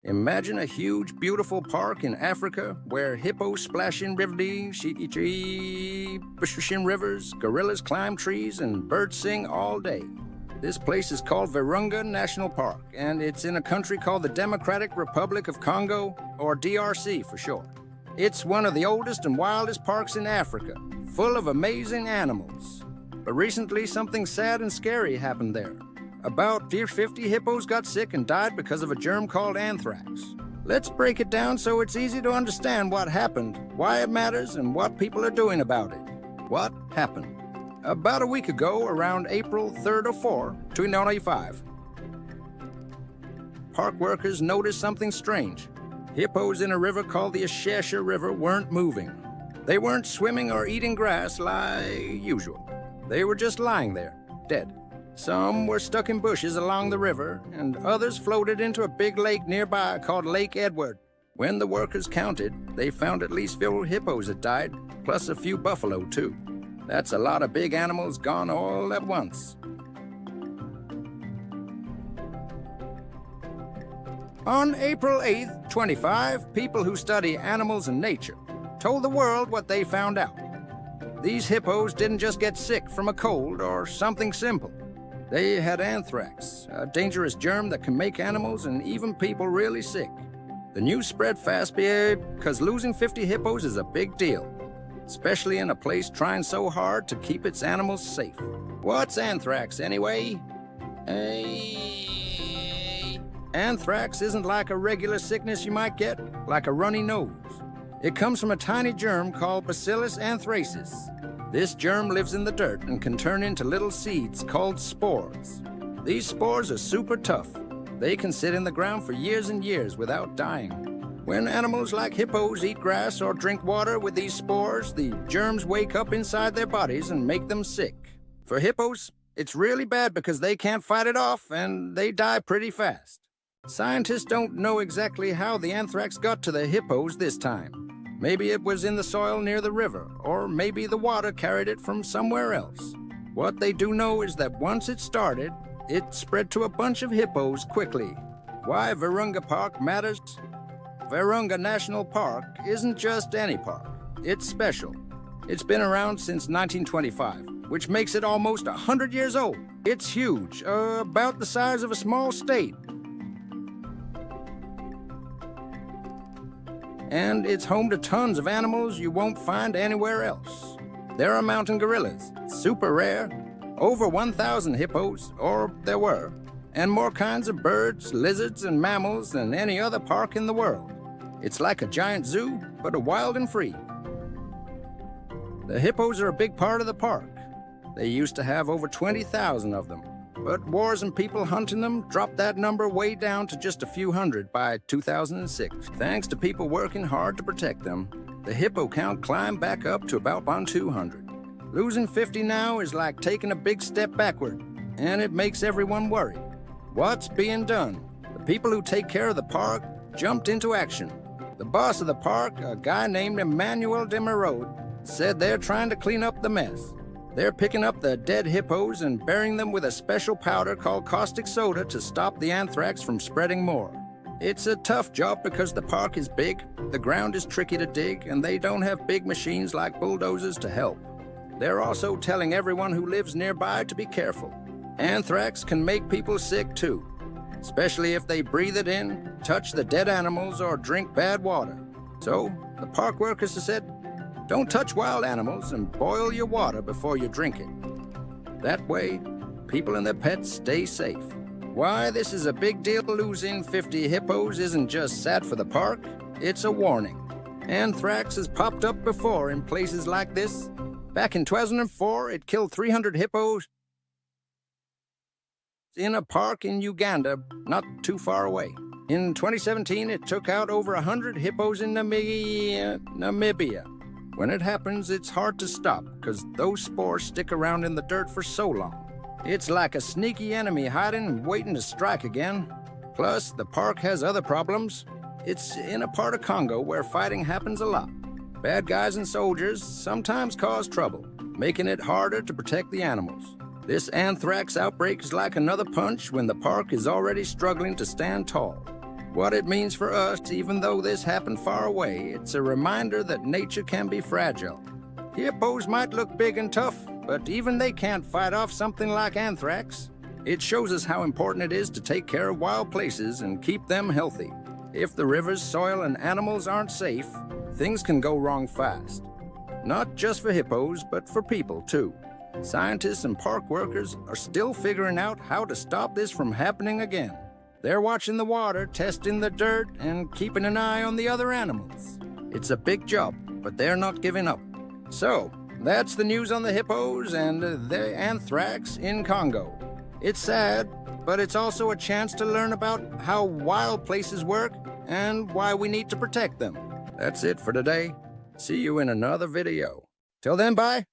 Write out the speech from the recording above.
Imagine a huge, beautiful park in Africa where hippos splash in rivers, gorillas climb trees, and birds sing all day. This place is called Virunga National Park, and it's in a country called the Democratic Republic of Congo, or DRC for short. It's one of the oldest and wildest parks in Africa, full of amazing animals. But recently, something sad and scary happened there. About 50 hippos got sick and died because of a germ called anthrax. Let's break it down so it's easy to understand what happened, why it matters, and what people are doing about it. What happened? About a week ago, around April 3rd or 4th, 2005, park workers noticed something strange. Hippos in a river called the Ashesha River weren't moving. They weren't swimming or eating grass like usual. They were just lying there, dead. Some were stuck in bushes along the river, and others floated into a big lake nearby called Lake Edward. When the workers counted, they found at least 4 hippos had died, plus a few buffalo, too. That's a lot of big animals gone all at once. On April 8th, 25, people who study animals and nature told the world what they found out. These hippos didn't just get sick from a cold or something simple. They had anthrax, a dangerous germ that can make animals and even people really sick. The news spread fast because losing 50 hippos is a big deal, especially in a place trying so hard to keep its animals safe. What's anthrax, anyway? Anthrax isn't like a regular sickness you might get, like a runny nose. It comes from a tiny germ called Bacillus anthracis. This germ lives in the dirt and can turn into little seeds called spores. These spores are super tough. They can sit in the ground for years and years without dying. When animals like hippos eat grass or drink water with these spores, the germs wake up inside their bodies and make them sick. For hippos, it's really bad because they can't fight it off and they die pretty fast. Scientists don't know exactly how the anthrax got to the hippos this time. Maybe it was in the soil near the river, or maybe the water carried it from somewhere else. What they do know is that once it started, it spread to a bunch of hippos quickly. Why Virunga Park matters? Virunga National Park isn't just any park. It's special. It's been around since 1925, which makes it almost 100 years old. It's huge, about the size of a small state. And it's home to tons of animals you won't find anywhere else. There are mountain gorillas, super rare, over 1,000 hippos, or there were, and more kinds of birds, lizards, and mammals than any other park in the world. It's like a giant zoo, but a wild and free. The hippos are a big part of the park. They used to have over 20,000 of them, but wars and people hunting them dropped that number way down to just a few hundred by 2006. Thanks to people working hard to protect them, the hippo count climbed back up to about 200. Losing 50 now is like taking a big step backward, and it makes everyone worried. What's being done? The people who take care of the park jumped into action. The boss of the park, a guy named Emmanuel de Merode, said they're trying to clean up the mess. They're picking up the dead hippos and burying them with a special powder called caustic soda to stop the anthrax from spreading more. It's a tough job because the park is big, the ground is tricky to dig, and they don't have big machines like bulldozers to help. They're also telling everyone who lives nearby to be careful. Anthrax can make people sick too, especially if they breathe it in, touch the dead animals, or drink bad water. So, the park workers have said, don't touch wild animals and boil your water before you drink it. That way, people and their pets stay safe. Why this is a big deal losing 50 hippos isn't just sad for the park, it's a warning. Anthrax has popped up before in places like this. Back in 2004, it killed 300 hippos in a park in Uganda, not too far away. In 2017, it took out over 100 hippos in Namibia. When it happens, it's hard to stop because those spores stick around in the dirt for so long. It's like a sneaky enemy hiding and waiting to strike again. Plus, the park has other problems. It's in a part of Congo where fighting happens a lot. Bad guys and soldiers sometimes cause trouble, making it harder to protect the animals. This anthrax outbreak is like another punch when the park is already struggling to stand tall. what it means for us. Even though this happened far away, it's a reminder that nature can be fragile. Hippos might look big and tough, but even they can't fight off something like anthrax. It shows us how important it is to take care of wild places and keep them healthy. If the rivers, soil, and animals aren't safe, things can go wrong fast. Not just for hippos, but for people too. Scientists and park workers are still figuring out how to stop this from happening again. They're watching the water, testing the dirt, and keeping an eye on the other animals. It's a big job, but they're not giving up. So, that's the news on the hippos and the anthrax in Congo. It's sad, but it's also a chance to learn about how wild places work and why we need to protect them. That's it for today. See you in another video. Till then, bye.